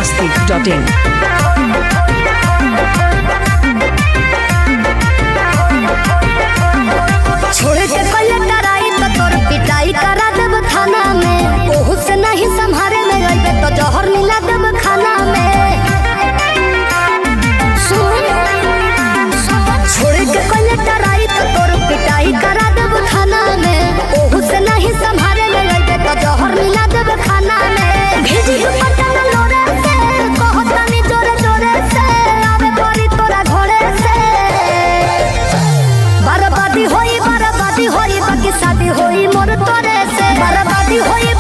biharmasti.in छोड़ के कल डराई तो तोर पिटाई करा देब थाना में। ओहू से नहीं संभारे में अइबे तो जहर मिला देब खाना में। सुन छोड़ के कल डराई तो तोर पिटाई करा देब थाना में। ओहू से नहीं संभारे में अइबे तो जहर मिला देब खाना में। भेजी पटन लोरे से कहतनी जोरे जोरे से आवे परी तोरा घोड़े से। बर्बादी होई बाकी शादी होई मोर तोरे से। बर्बादी होई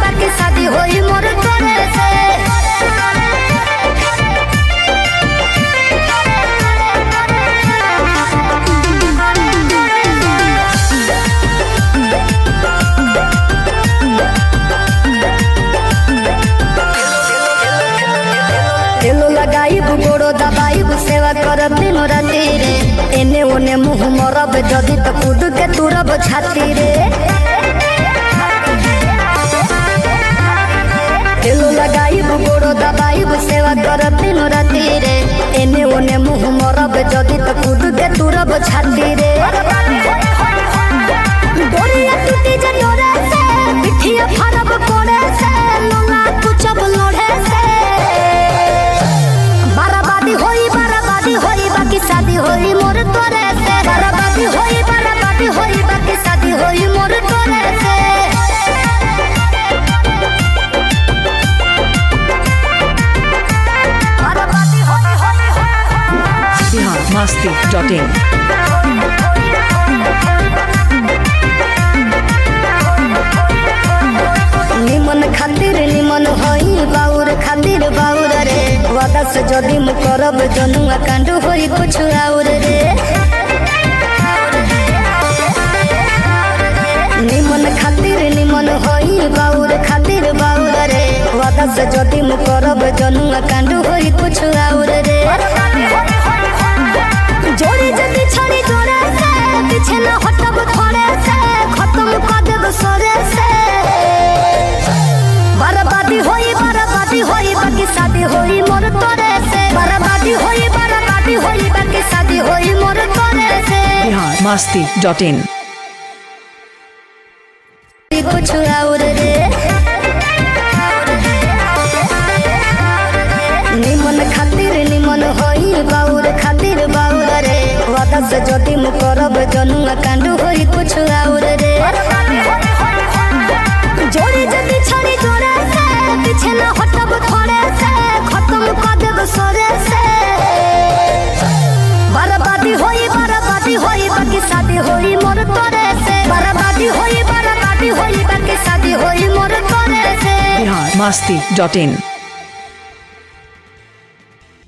बाकी शादी होई मोर तोरे से। तेलो लगाई गोड़ो दबाई सेवा करब दिन राति रे। एने ओने मुँह मरब जदि तो कूद के तुरब छाती रे। तेलो लगाई गोड़ो दबाई सेवा करब दिन राति रे। एने ओने मुँह मरब जदि तो कूद के तुरब छाती रे। डोरिया टूटी जे डोरे से पिठिया फरब कोड़े से लोला कुचब लोढ़े से। बर्बादी होई बाकी शादी होई मोर तोरे से। बर्बादी होई बाकी शादी होई मोर तोरे से। बर्बादी biharmasti.in निमन खातिर निमन होई बाउर खातिर बाउर रे। वादा से जदि मु करब जनुआ कांड होई कुछ और रे। निमन खातिर निमन होई बाउर खातिर बाउर रे। वादा से जदि मु करब जनुआ कांड होई कुछ और रे। जोड़ी जदि छड़ी जोड़े से पीछे न हटब थोड़े से। खत्म कर देब सोरे से। बर्बादी होई बाकी शादी होई मोर तोरे से। बर्बादी होई बाकी शादी होई मोर तोरे से। biharmasti.in कुछ और रे। निमन खातिर निमन होई बाउर खातिर बाउर रे। वादा से जदि मु करब जनुआ कांड होई कुछ और रे। जोड़ी जदि छड़ी जोड़े से पीछे न हटब थोड़े से। खत्म कर देब सोरे से। बर्बादी होई बाकी शादी होई मोर तोरे से। बर्बादी होई बाकी शादी होई मोर तोरे से। biharmasti.in